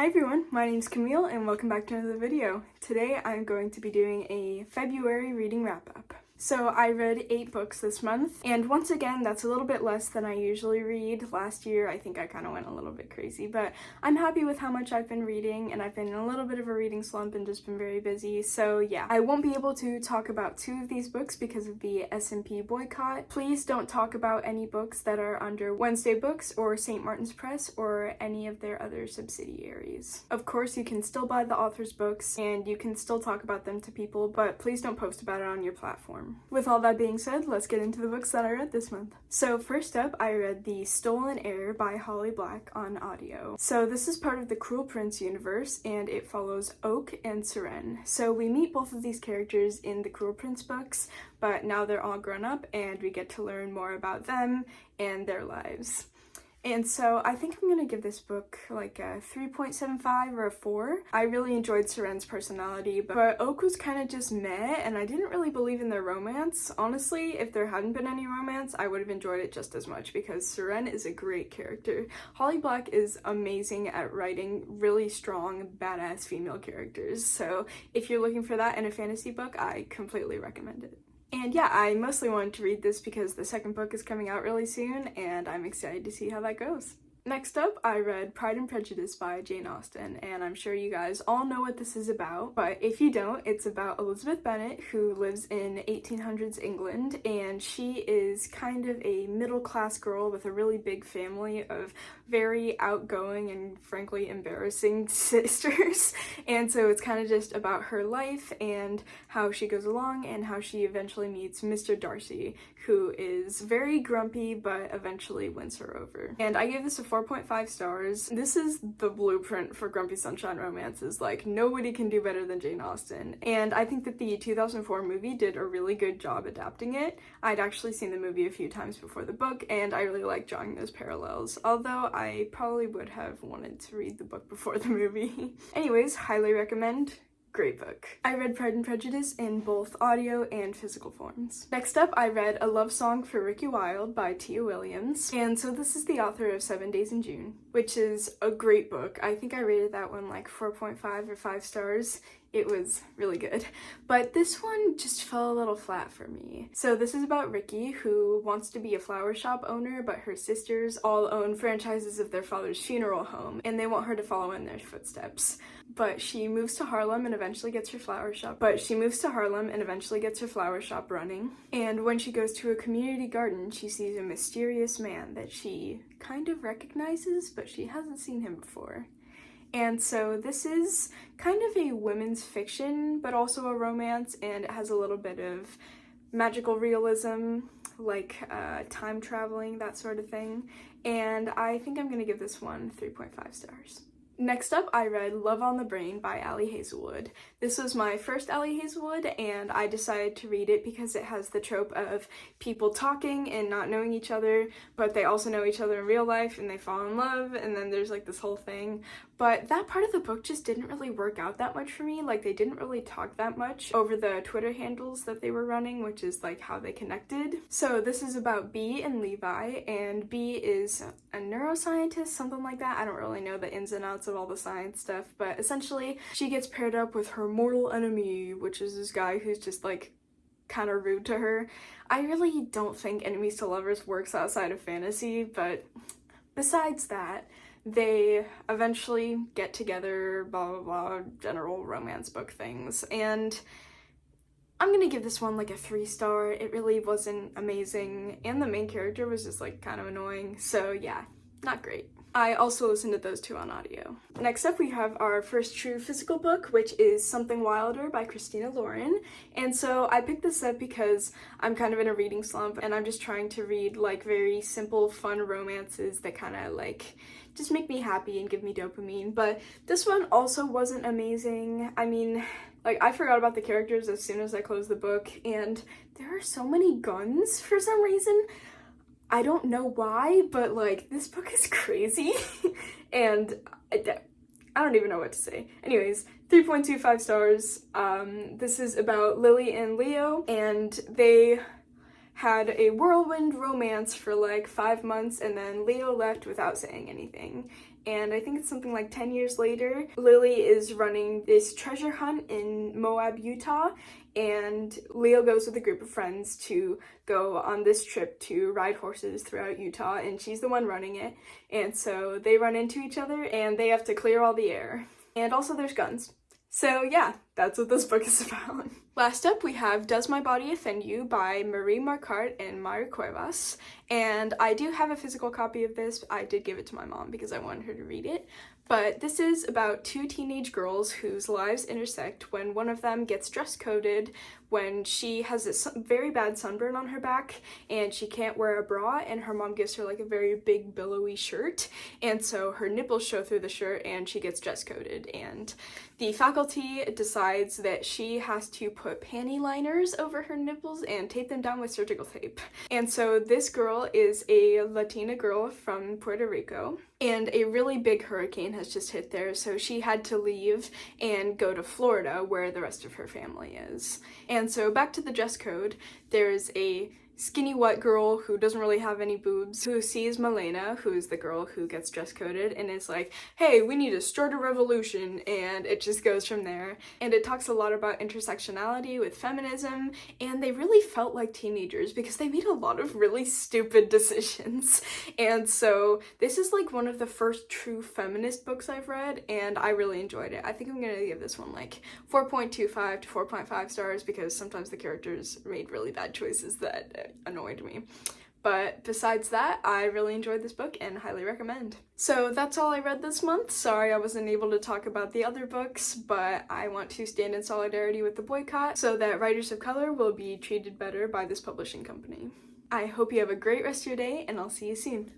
Hi everyone, my name's Camille and welcome back to another video. Today I'm going to be doing a February reading wrap-up. So I read 8 books this month, and once again that's a little bit less than I usually read. Last year I think I kind of went a little bit crazy, but I'm happy with how much I've been reading, and I've been in a little bit of a reading slump and just been very busy. So yeah, I won't be able to talk about 2 of these books because of the S&P boycott. Please don't talk about any books that are under Wednesday Books or St. Martin's Press or any of their other subsidiaries. Of course, you can still buy the author's books and you can still talk about them to people, but please don't post about it on your platform. With all that being said, let's get into the books that I read this month. So first up, I read The Stolen Heir by Holly Black on audio. So this is part of the Cruel Prince universe, and it follows Oak and Seren. So we meet both of these characters in the Cruel Prince books, but now they're all grown up and we get to learn more about them and their lives. And so I think I'm gonna give this book like a 3.75 or a 4. I really enjoyed Seren's personality, but Oak was kind of just meh, and I didn't really believe in their romance. Honestly, if there hadn't been any romance, I would have enjoyed it just as much because Seren is a great character. Holly Black is amazing at writing really strong, badass female characters, so if you're looking for that in a fantasy book, I completely recommend it. And yeah, I mostly wanted to read this because the second book is coming out really soon, and I'm excited to see how that goes. Next up, I read Pride and Prejudice by Jane Austen, and I'm sure you guys all know what this is about, but if you don't, it's about Elizabeth Bennet, who lives in 1800s England, and she is kind of a middle-class girl with a really big family of very outgoing and frankly embarrassing sisters, and so it's kind of just about her life and how she goes along and how she eventually meets Mr. Darcy, who is very grumpy but eventually wins her over. And I gave this a 4.5 stars. This is the blueprint for Grumpy Sunshine romances. Like, nobody can do better than Jane Austen. And I think that the 2004 movie did a really good job adapting it. I'd actually seen the movie a few times before the book, and I really like drawing those parallels, although I probably would have wanted to read the book before the movie. Anyways, highly recommend. Great book. I read Pride and Prejudice in both audio and physical forms. Next up, I read A Love Song for Ricky Wilde by Tia Williams, and so this is the author of 7 Days in June, which is a great book. I think I rated that one like 4.5 or 5 stars. It was really good, but this one just fell a little flat for me. So this is about Ricky, who wants to be a flower shop owner, but her sisters all own franchises of their father's funeral home, and they want her to follow in their footsteps. But she moves to Harlem and eventually gets her flower shop running. And when she goes to a community garden, she sees a mysterious man that she kind of recognizes, but she hasn't seen him before. And so this is kind of a women's fiction, but also a romance, and it has a little bit of magical realism, like time traveling, that sort of thing. And I think I'm gonna give this one 3.5 stars. Next up, I read Love on the Brain by Ali Hazelwood. This was my first Ali Hazelwood, and I decided to read it because it has the trope of people talking and not knowing each other, but they also know each other in real life and they fall in love, and then there's like this whole thing. But that part of the book just didn't really work out that much for me. Like, they didn't really talk that much over the Twitter handles that they were running, which is like how they connected. So this is about Bee and Levi, and Bee is a neuroscientist, something like that. I don't really know the ins and outs of all the science stuff, but essentially she gets paired up with her mortal enemy, which is this guy who's just like kind of rude to her. I really don't think enemies to lovers works outside of fantasy, but besides that, they eventually get together, blah blah blah, general romance book things, and I'm gonna give this one like a 3 star. It really wasn't amazing, and the main character was just like kind of annoying, so yeah, not great. I also listened to those 2 on audio. Next up, we have our first true physical book, which is Something Wilder by Christina Lauren. And so I picked this up because I'm kind of in a reading slump, and I'm just trying to read like very simple, fun romances that kind of like just make me happy and give me dopamine. But this one also wasn't amazing. I mean, like, I forgot about the characters as soon as I closed the book, and there are so many guns for some reason. I don't know why, but like, this book is crazy and I don't even know what to say. Anyways, 3.25 stars. This is about Lily and Leo, and they had a whirlwind romance for like 5 months, and then Leo left without saying anything. and I think it's something like 10 years later, Lily is running this treasure hunt in Moab, Utah, and Leo goes with a group of friends to go on this trip to ride horses throughout Utah, and she's the one running it, and so they run into each other and they have to clear all the air. And also there's guns. So yeah, that's what this book is about. Last up, we have Does My Body Offend You by Marie Marquardt and Mayra Cuevas. And I do have a physical copy of this. I did give it to my mom because I wanted her to read it. But this is about two teenage girls whose lives intersect when one of them gets dress coded when she has this very bad sunburn on her back and she can't wear a bra, and her mom gives her like a very big billowy shirt, and so her nipples show through the shirt and she gets dress coded, and the faculty decides that she has to put panty liners over her nipples and tape them down with surgical tape. And so this girl is a Latina girl from Puerto Rico, and a really big hurricane has just hit there, so she had to leave and go to Florida where the rest of her family is. And so back to the dress code, there's a skinny white girl who doesn't really have any boobs who sees Malena, who's the girl who gets dress coded, and is like, hey, we need to start a revolution, and it just goes from there. And it talks a lot about intersectionality with feminism, and they really felt like teenagers because they made a lot of really stupid decisions. And so this is like one of the first true feminist books I've read, and I really enjoyed it. I think I'm gonna give this one like 4.25 to 4.5 stars because sometimes the characters made really bad choices that annoyed me. But besides that, I really enjoyed this book and highly recommend. So that's all I read this month. Sorry I wasn't able to talk about the other books, but I want to stand in solidarity with the boycott so that writers of color will be treated better by this publishing company. I hope you have a great rest of your day, and I'll see you soon.